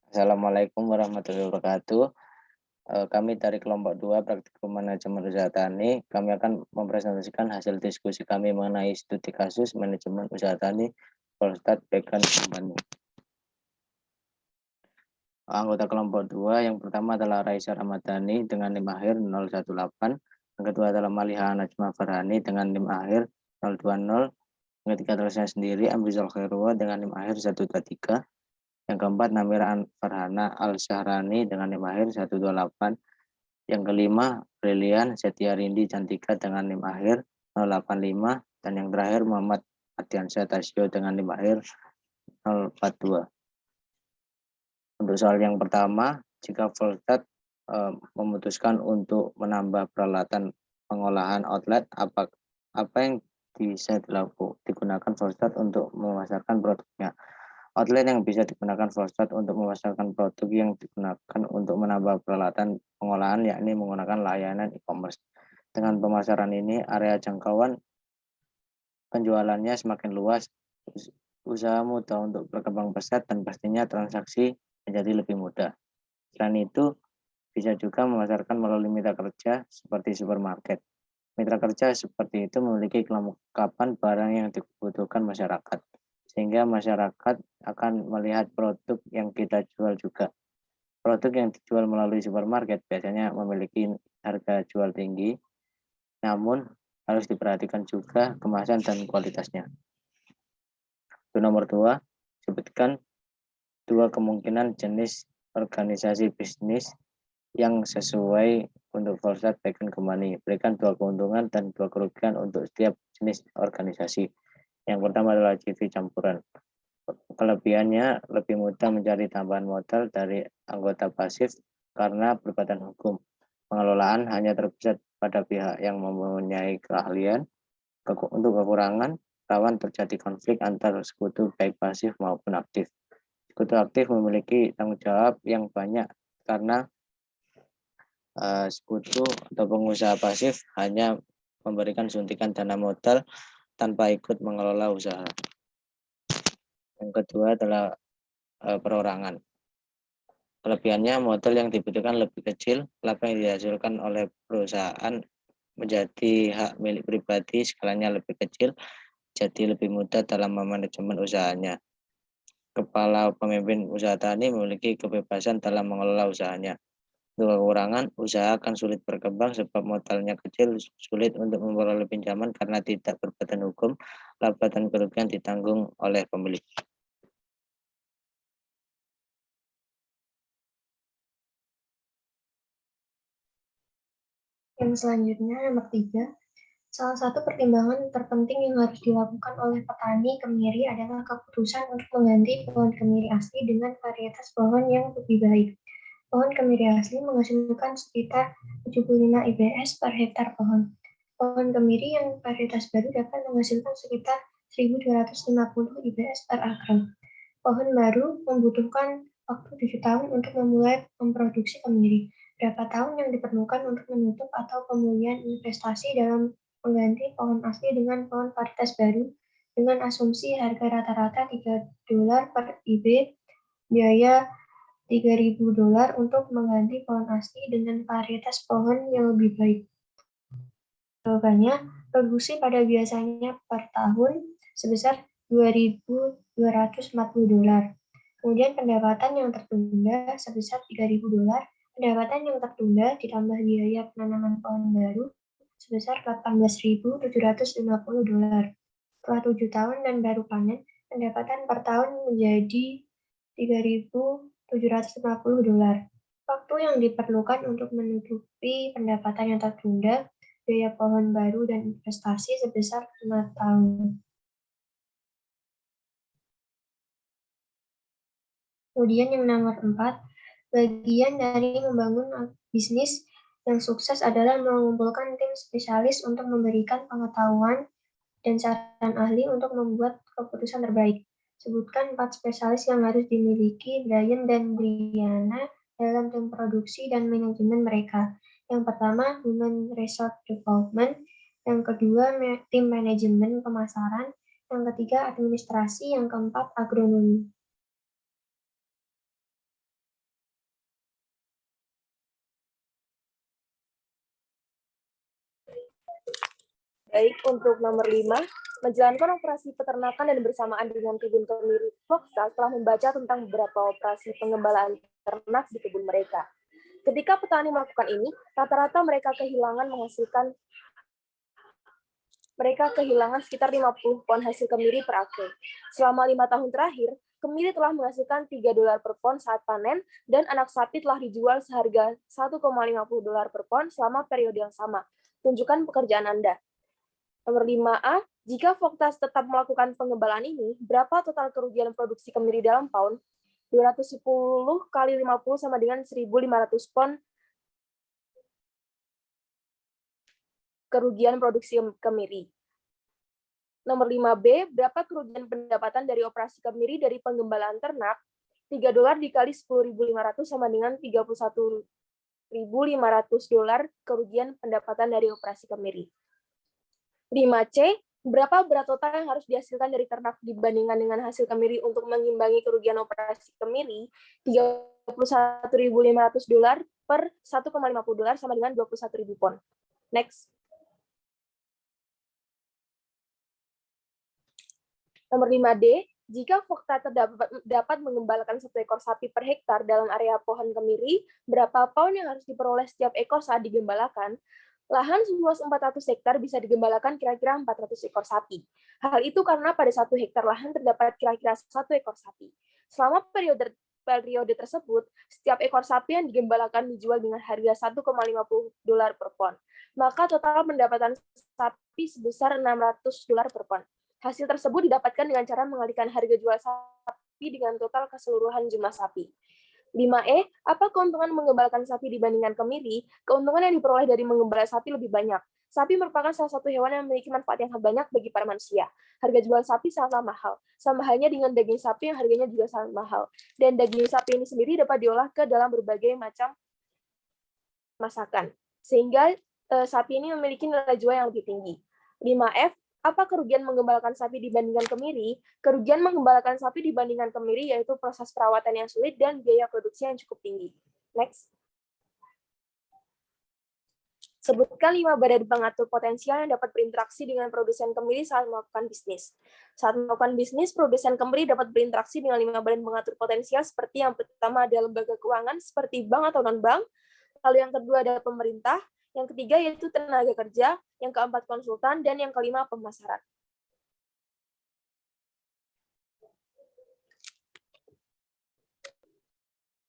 Assalamualaikum warahmatullahi wabarakatuh. Kami dari kelompok 2 Praktikum Manajemen Usaha Tani, kami akan mempresentasikan hasil diskusi kami mengenai studi kasus manajemen usaha tani Polstat Bekan Company. Anggota kelompok 2 yang pertama adalah Raisa Ramadhani dengan NIM akhir 018, yang kedua adalah Maliha Najma Farhani dengan NIM akhir 020, yang ketiga adalah saya sendiri Ambrizal Khairullah dengan NIM akhir 123, yang keempat Namira Farhana Al-Syahrani dengan NIM akhir 128, yang kelima Brilian Setia Rindi Cantika dengan NIM akhir 085, dan yang terakhir Muhammad Ardiansyah Tasyo dengan NIM akhir 042. Untuk soal yang pertama, jika Voltat memutuskan untuk menambah peralatan pengolahan outlet, apa yang bisa digunakan Voltat untuk memasarkan produknya? Outlet yang bisa digunakan Volstat untuk memasarkan produk yang digunakan untuk menambah peralatan pengolahan, yakni menggunakan layanan e-commerce. Dengan pemasaran ini, area jangkauan penjualannya semakin luas, usaha mudah untuk berkembang pesat, dan pastinya transaksi menjadi lebih mudah. Selain itu, bisa juga memasarkan melalui mitra kerja seperti supermarket. Mitra kerja seperti itu memiliki kelengkapan barang yang dibutuhkan masyarakat, sehingga masyarakat akan melihat produk yang kita jual juga. Produk yang dijual melalui supermarket biasanya memiliki harga jual tinggi, namun harus diperhatikan juga kemasan dan kualitasnya. Itu nomor 2, sebutkan 2 kemungkinan jenis organisasi bisnis yang sesuai untuk Volkswagen Beacon Company. Berikan 2 keuntungan dan 2 kerugian untuk setiap jenis organisasi. Yang pertama adalah CV campuran. Kelebihannya lebih mudah mencari tambahan modal dari anggota pasif karena berbadan hukum. Pengelolaan hanya terpusat pada pihak yang mempunyai keahlian. Untuk kekurangan, rawan terjadi konflik antar sekutu baik pasif maupun aktif. Sekutu aktif memiliki tanggung jawab yang banyak karena sekutu atau pengusaha pasif hanya memberikan suntikan dana modal tanpa ikut mengelola usaha. Yang kedua adalah perorangan. Kelebihannya modal yang dibutuhkan lebih kecil, laba yang dihasilkan oleh perusahaan menjadi hak milik pribadi skalanya lebih kecil, jadi lebih mudah dalam manajemen usahanya. Kepala pemimpin usaha tani memiliki kebebasan dalam mengelola usahanya. Untuk kekurangan, usaha akan sulit berkembang sebab modalnya kecil, sulit untuk memperoleh pinjaman karena tidak berbadan hukum, laba dan kerugian ditanggung oleh pemilik. Yang selanjutnya, nomor 3, salah satu pertimbangan terpenting yang harus dilakukan oleh petani kemiri adalah keputusan untuk mengganti pohon kemiri asli dengan varietas pohon yang lebih baik. Pohon kemiri asli menghasilkan sekitar 75 IBS per hektar pohon. Pohon kemiri yang varietas baru dapat menghasilkan sekitar 1.250 IBS per akre. Pohon baru membutuhkan waktu 7 tahun untuk memulai memproduksi kemiri. Berapa tahun yang diperlukan untuk menutup atau pemulihan investasi dalam mengganti pohon asli dengan pohon varietas baru dengan asumsi harga rata-rata $3 per IB, biaya $3.000 untuk mengganti pohon asli dengan varietas pohon yang lebih baik. Jawabannya, produksi pada biasanya per tahun sebesar $2.240. Kemudian pendapatan yang tertunda sebesar $3.000, pendapatan yang tertunda ditambah biaya penanaman pohon baru sebesar $18.750. Setelah 7 tahun dan baru panen, pendapatan per tahun menjadi $3.750. Waktu yang diperlukan untuk menutupi pendapatan yang tertunda, biaya pohon baru dan investasi sebesar 5 tahun. Kemudian yang nomor 4, bagian dari membangun bisnis yang sukses adalah mengumpulkan tim spesialis untuk memberikan pengetahuan dan saran ahli untuk membuat keputusan terbaik. Sebutkan 4 spesialis yang harus dimiliki Brian dan Brianna dalam tim produksi dan manajemen mereka. Yang pertama, Human Resource Development. Yang kedua, tim manajemen pemasaran. Yang ketiga, administrasi. Yang keempat, agronomi. Baik, untuk nomor 5, menjalankan operasi peternakan dan bersamaan dengan kebun kemiri Foxa setelah membaca tentang beberapa operasi pengembalaan ternak di kebun mereka. Ketika petani melakukan ini, rata-rata mereka kehilangan sekitar 50 pon hasil kemiri per acre. Selama 5 tahun terakhir, kemiri telah menghasilkan $3 per pon saat panen, dan anak sapi telah dijual seharga $1,50 per pon selama periode yang sama. Tunjukkan pekerjaan Anda. Nomor 5A, jika Foxa tetap melakukan pengembalaan ini, berapa total kerugian produksi kemiri dalam pound? 210 kali 50 sama dengan 1.500 pon kerugian produksi kemiri. Nomor 5B, berapa kerugian pendapatan dari operasi kemiri dari pengembalaan ternak? $3 dikali 10.500 sama dengan $31.500 kerugian pendapatan dari operasi kemiri. 5C, berapa berat total yang harus dihasilkan dari ternak dibandingkan dengan hasil kemiri untuk mengimbangi kerugian operasi kemiri? $31.500 per $1,50 sama dengan 21.000 pon. Next. Nomor 5D, jika Foxa dapat mengembalakan 1 ekor sapi per hektar dalam area pohon kemiri, berapa pound yang harus diperoleh setiap ekor saat digembalakan? Lahan seluas 400 hektar bisa digembalakan kira-kira 400 ekor sapi. Hal itu karena pada 1 hektar lahan terdapat kira-kira 1 ekor sapi. Selama periode tersebut, setiap ekor sapi yang digembalakan dijual dengan harga $1,50 per pon. Maka total pendapatan sapi sebesar $600 per pon. Hasil tersebut didapatkan dengan cara mengalihkan harga jual sapi dengan total keseluruhan jumlah sapi. 5E, apa keuntungan mengembalakan sapi dibandingkan kemiri? Keuntungan yang diperoleh dari menggembala sapi lebih banyak. Sapi merupakan salah satu hewan yang memiliki manfaat yang sangat banyak bagi para manusia. Harga jual sapi sangatlah mahal, sama halnya dengan daging sapi yang harganya juga sangat mahal. Dan daging sapi ini sendiri dapat diolah ke dalam berbagai macam masakan, sehingga sapi ini memiliki nilai jual yang lebih tinggi. 5F, apa kerugian mengembalakan sapi dibandingkan kemiri? Kerugian mengembalakan sapi dibandingkan kemiri yaitu proses perawatan yang sulit dan biaya produksi yang cukup tinggi. Next. Sebutkan 5 badan pengatur potensial yang dapat berinteraksi dengan produsen kemiri saat melakukan bisnis. Saat melakukan bisnis, produsen kemiri dapat berinteraksi dengan 5 badan pengatur potensial seperti yang pertama ada lembaga keuangan seperti bank atau non-bank, lalu yang kedua ada pemerintah, yang ketiga yaitu tenaga kerja, yang keempat konsultan, dan yang kelima pemasaran.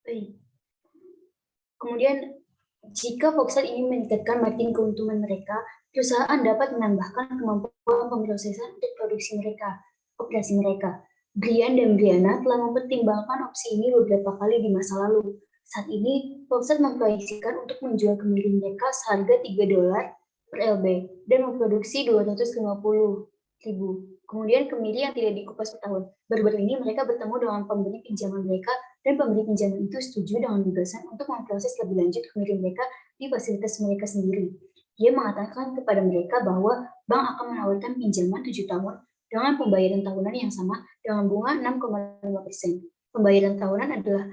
Baik. Kemudian, jika Foxa ingin meningkatkan margin keuntungan mereka, perusahaan dapat menambahkan kemampuan pemrosesan untuk operasi mereka. Brian dan Brianna telah mempertimbangkan opsi ini beberapa kali di masa lalu. Saat ini, Foxa memproyeksikan untuk menjual kemiri mereka seharga $3 per lb dan memproduksi 250.000. Kemudian kemiri yang tidak dikupas per tahun. Baru-baru ini mereka bertemu dengan pemberi pinjaman mereka dan pemberi pinjaman itu setuju dengan gagasan untuk memproses lebih lanjut kemiri mereka di fasilitas mereka sendiri. Dia mengatakan kepada mereka bahwa bank akan menawarkan pinjaman 7 tahun dengan pembayaran tahunan yang sama dengan bunga 6,5%. Pembayaran tahunan adalah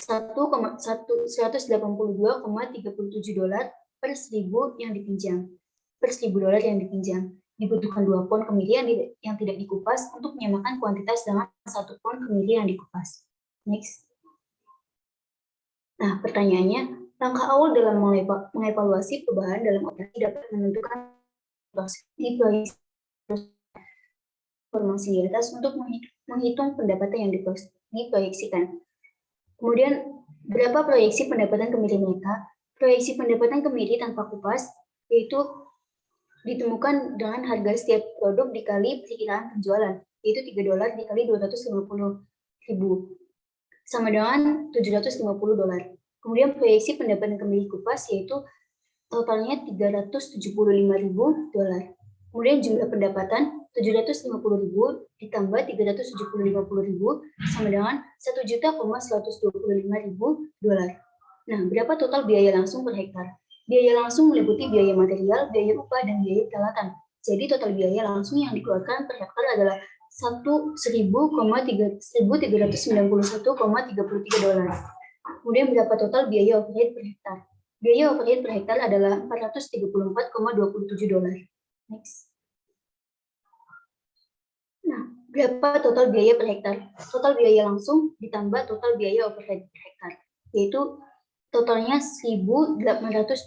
$182,37 per $1.000 yang dipinjam. Dibutuhkan 2 pon kemiri yang tidak dikupas untuk menyamakan kuantitas dengan 1 pon kemiri yang dikupas. Next. Nah, pertanyaannya, langkah awal dalam mengevaluasi perubahan dalam operasi dapat menentukan informasi di atas untuk menghitung pendapatan yang diproyeksikan. Kemudian, berapa proyeksi pendapatan kemiri mereka? Proyeksi pendapatan kemiri tanpa kupas, yaitu ditemukan dengan harga setiap produk dikali perkiraan penjualan, yaitu $3 dikali 250.000, sama dengan $750. Kemudian proyeksi pendapatan kemiri kupas, yaitu totalnya $375.000. Kemudian jumlah pendapatan 750.000 ditambah 375.000 sama dengan $1.125.000. Nah, berapa total biaya langsung per hektar? Biaya langsung meliputi biaya material, biaya upah, dan biaya peralatan. Jadi total biaya langsung yang dikeluarkan per hektar adalah $1.391,33. Kemudian berapa total biaya overhead per hektar? Biaya overhead per hektar adalah $434,27. Next. Nah, berapa total biaya per hektar? Total biaya langsung ditambah total biaya overhead per hektar, yaitu totalnya $1.825,60.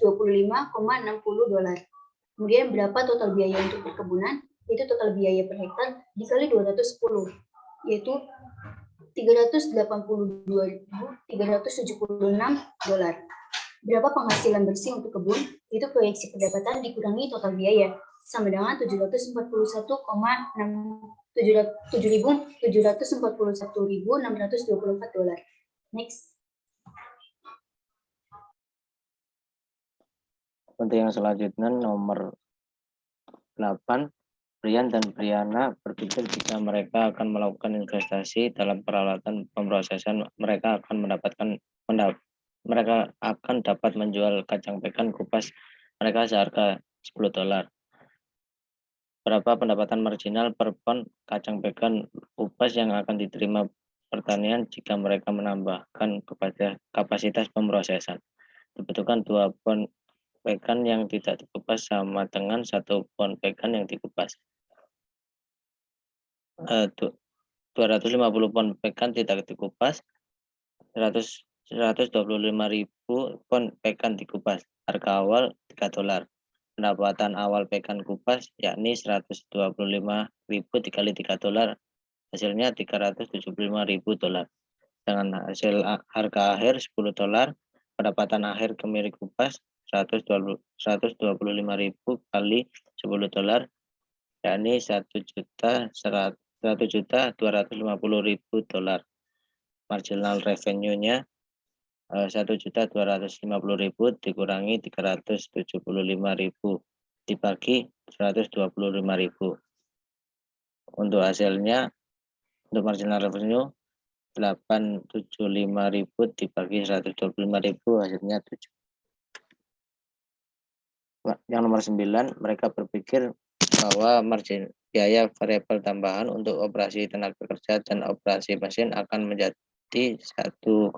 Kemudian berapa total biaya untuk perkebunan? Itu total biaya per hektar dikali 210, yaitu $382.376. Berapa penghasilan bersih untuk kebun? Itu proyeksi pendapatan dikurangi total biaya, sama dengan $741,624,624. Next. Untuk yang selanjutnya nomor 8, Brian dan Briana berpikir jika mereka akan melakukan investasi dalam peralatan pemrosesan, mereka akan dapat menjual kacang pekan kupas mereka seharga $10. Berapa pendapatan marginal per pon kacang pekan kupas yang akan diterima pertanian jika mereka menambahkan kapasitas pemrosesan? Dibutuhkan 2 pon pekan yang tidak dikupas sama dengan 1 pon pekan yang dikupas. 250 pon pekan tidak dikupas, 125.000 pon pekan dikupas. Harga awal $3. Pendapatan awal pekan kupas yakni 125.000 dikali $3, hasilnya $375.000. Dengan hasil harga akhir $10, pendapatan akhir kemiri kupas 125.000 kali $10, yakni $1.250.000. Marginal revenue-nya 1.250.000 dikurangi 375.000 dibagi 125.000. Untuk hasilnya, untuk marginal revenue 875.000 dibagi 125.000, hasilnya 7. Yang nomor 9, mereka berpikir bahwa margin biaya variabel tambahan untuk operasi tenaga kerja dan operasi mesin akan menjadi $1,70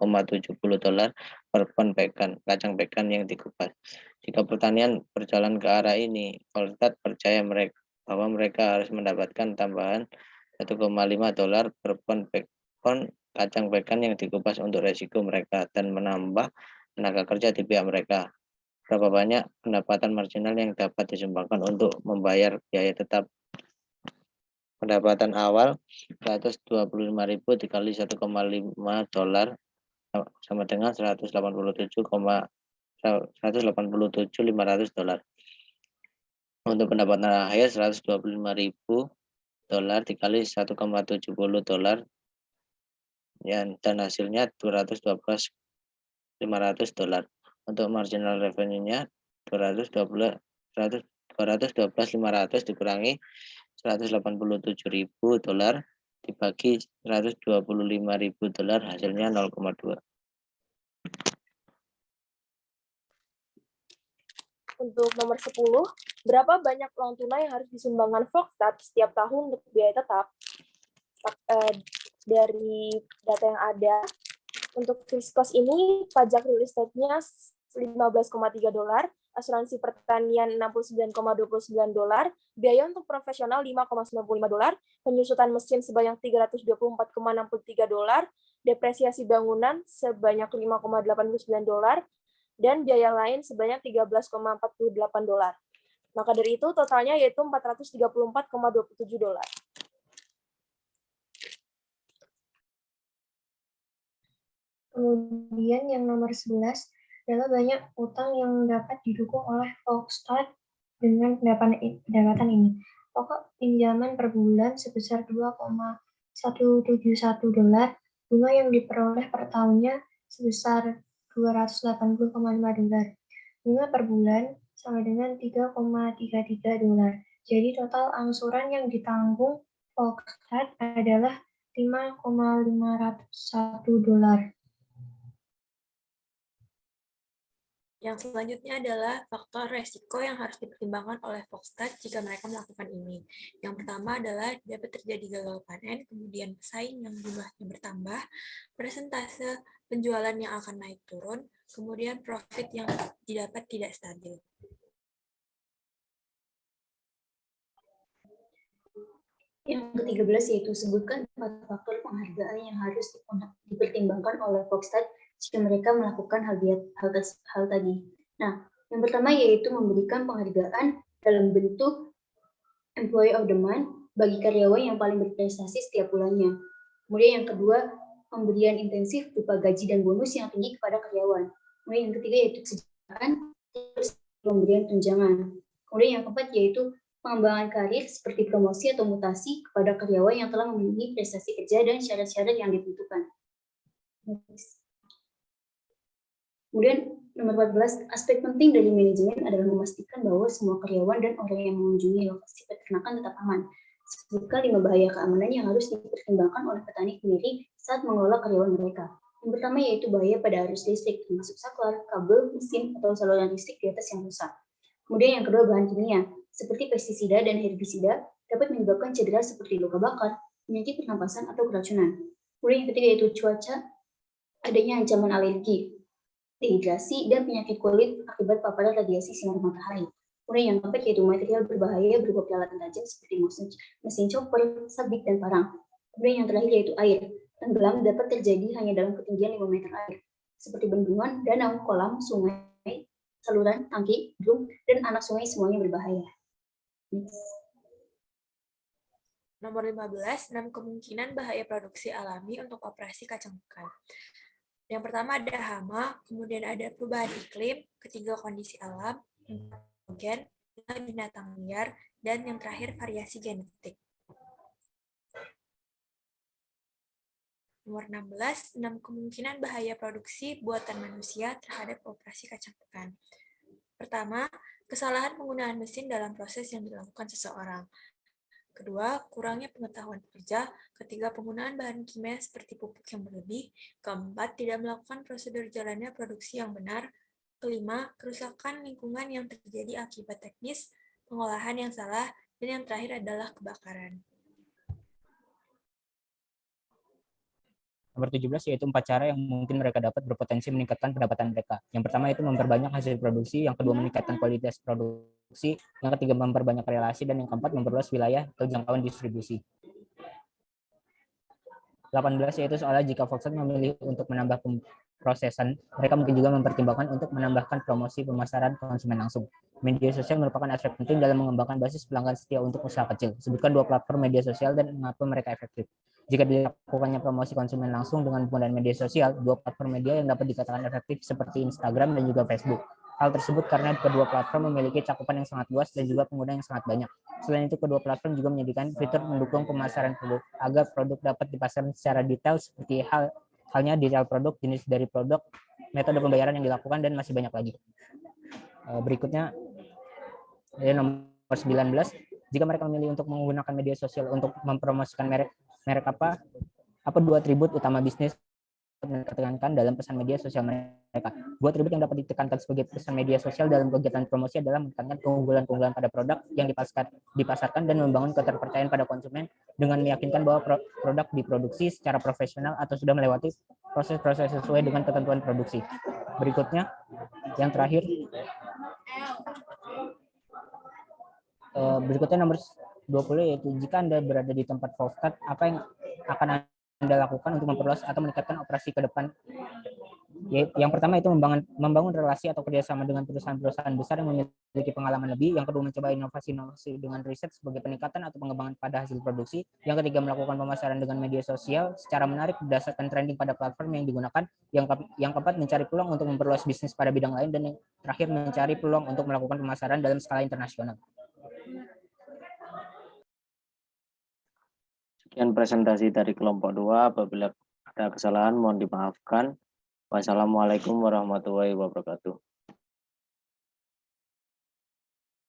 per pon pekan kacang pekan yang dikupas. Jika pertanian berjalan ke arah ini, Volstad percaya bahwa mereka harus mendapatkan tambahan $1,5 per pon kacang pekan yang dikupas untuk resiko mereka dan menambah tenaga kerja di pihak mereka. Berapa banyak pendapatan marginal yang dapat disumbangkan untuk membayar biaya tetap? Pendapatan awal 125.000 dikali $1,5 sama dengan $187.500. Untuk pendapatan akhir $125.000 dikali $1,70 dan hasilnya $212.500. Untuk marginal revenue-nya 212.500 dikurangi $187.000 dibagi $125.000, hasilnya 0,2. Untuk nomor 10, berapa banyak uang tunai yang harus disumbangkan Volkswagen setiap tahun untuk biaya tetap? Dari data yang ada, untuk fixed cost ini, pajak real estate-nya $15,3, asuransi pertanian $69,29, biaya untuk profesional $5,95, penyusutan mesin sebanyak $324,63, depresiasi bangunan sebanyak $5,89, dan biaya lain sebanyak $13,48. Maka dari itu totalnya yaitu $434,27. Kemudian yang nomor 11 adalah banyak utang yang dapat didukung oleh Volkswagen dengan pendapatan ini. Pokok pinjaman per bulan sebesar $2,171, bunga yang diperoleh per tahunnya sebesar $280,5. Bunga per bulan sama dengan $3,33. Jadi total angsuran yang ditanggung Volkswagen adalah $5,501. Yang selanjutnya adalah faktor resiko yang harus dipertimbangkan oleh Volkswagen jika mereka melakukan ini. Yang pertama adalah dapat terjadi gagal panen, kemudian pesaing yang jumlahnya bertambah, persentase penjualan yang akan naik turun, kemudian profit yang didapat tidak stabil. Yang ke-13 yaitu sebutkan 4 faktor penghargaan yang harus dipertimbangkan oleh Foxtat jika mereka melakukan hal tadi. Nah, yang pertama yaitu memberikan penghargaan dalam bentuk Employee of the Month bagi karyawan yang paling berprestasi setiap bulannya. Kemudian yang kedua, pemberian intensif berupa gaji dan bonus yang tinggi kepada karyawan. Kemudian yang ketiga yaitu kesejahteraan, terus pemberian tunjangan. Kemudian yang keempat yaitu pengembangan karir seperti promosi atau mutasi kepada karyawan yang telah memenuhi prestasi kerja dan syarat-syarat yang ditentukan. Kemudian nomor 14, aspek penting dari manajemen adalah memastikan bahwa semua karyawan dan orang yang mengunjungi lokasi peternakan tetap aman. Sebutkan 5 bahaya keamanan yang harus dipertimbangkan oleh petani kemiri saat mengelola karyawan mereka. Yang pertama yaitu bahaya pada arus listrik, termasuk saklar, kabel, mesin, atau saluran listrik di atas yang rusak. Kemudian yang kedua, bahan kimia, seperti pestisida dan herbisida, dapat menyebabkan cedera seperti luka bakar, penyakit pernapasan, atau keracunan. Kemudian yang ketiga yaitu cuaca, adanya ancaman alergi, dehidrasi, dan penyakit kulit akibat paparan radiasi sinar matahari. Kemudian yang keempat yaitu material berbahaya berupa peralatan tajam seperti mesin chopper, sabit, dan parang. Kemudian yang terakhir yaitu air. Tenggelam dapat terjadi hanya dalam ketinggian 5 meter air, seperti bendungan, danau, kolam, sungai, saluran, tangki, drum, dan anak sungai semuanya berbahaya. Nomor 15, 6 kemungkinan bahaya produksi alami untuk operasi kacang pekan. Yang pertama ada hama, kemudian ada perubahan iklim, ketiga kondisi alam, patogen, binatang liar, dan yang terakhir variasi genetik. Nomor 16, 6 kemungkinan bahaya produksi buatan manusia terhadap operasi kacang pekan. Pertama, kesalahan penggunaan mesin dalam proses yang dilakukan seseorang. Kedua, kurangnya pengetahuan pekerja. Ketiga, penggunaan bahan kimia seperti pupuk yang berlebih. Keempat, tidak melakukan prosedur jalannya produksi yang benar. Kelima, kerusakan lingkungan yang terjadi akibat teknis, pengolahan yang salah, dan yang terakhir adalah kebakaran. Nomor 17 yaitu 4 cara yang mungkin mereka dapat berpotensi meningkatkan pendapatan mereka. Yang pertama itu memperbanyak hasil produksi, yang kedua meningkatkan kualitas produksi, yang ketiga memperbanyak relasi, dan yang keempat memperluas wilayah atau jangkauan distribusi. 18 yaitu soalnya jika Foxtrot memilih untuk menambah prosesan, mereka mungkin juga mempertimbangkan untuk menambahkan promosi pemasaran konsumen langsung. Media sosial merupakan aspek penting dalam mengembangkan basis pelanggan setia untuk usaha kecil. Sebutkan 2 platform media sosial dan mengapa mereka efektif. Jika dilakukannya promosi konsumen langsung dengan penggunaan media sosial, 2 platform media yang dapat dikatakan efektif seperti Instagram dan juga Facebook. Hal tersebut karena kedua platform memiliki cakupan yang sangat luas dan juga pengguna yang sangat banyak. Selain itu, kedua platform juga menyediakan fitur mendukung pemasaran produk agar produk dapat dipasarkan secara detail seperti halnya detail produk, jenis dari produk, metode pembayaran yang dilakukan, dan masih banyak lagi. Berikutnya, nomor 19, jika mereka memilih untuk menggunakan media sosial untuk mempromosikan merek apa 2 atribut utama bisnis ditekankan dalam pesan media sosial mereka. 2 atribut yang dapat ditekankan sebagai pesan media sosial dalam kegiatan promosi adalah menekankan keunggulan-keunggulan pada produk yang dipasarkan dan membangun keterpercayaan pada konsumen dengan meyakinkan bahwa produk diproduksi secara profesional atau sudah melewati proses-proses sesuai dengan ketentuan produksi. Berikutnya, yang terakhir, berikutnya nomor 20 yaitu jika Anda berada di tempat Foxtrot, apa yang akan Anda lakukan untuk memperluas atau meningkatkan operasi ke depan? Yang pertama itu membangun relasi atau kerjasama dengan perusahaan-perusahaan besar yang memiliki pengalaman lebih. Yang kedua, mencoba inovasi-inovasi dengan riset sebagai peningkatan atau pengembangan pada hasil produksi. Yang ketiga, melakukan pemasaran dengan media sosial secara menarik berdasarkan trending pada platform yang digunakan. Yang keempat, mencari peluang untuk memperluas bisnis pada bidang lain. Dan yang terakhir, mencari peluang untuk melakukan pemasaran dalam skala internasional. Sekian presentasi dari kelompok 2. Apabila ada kesalahan mohon dimaafkan. Wassalamualaikum warahmatullahi wabarakatuh.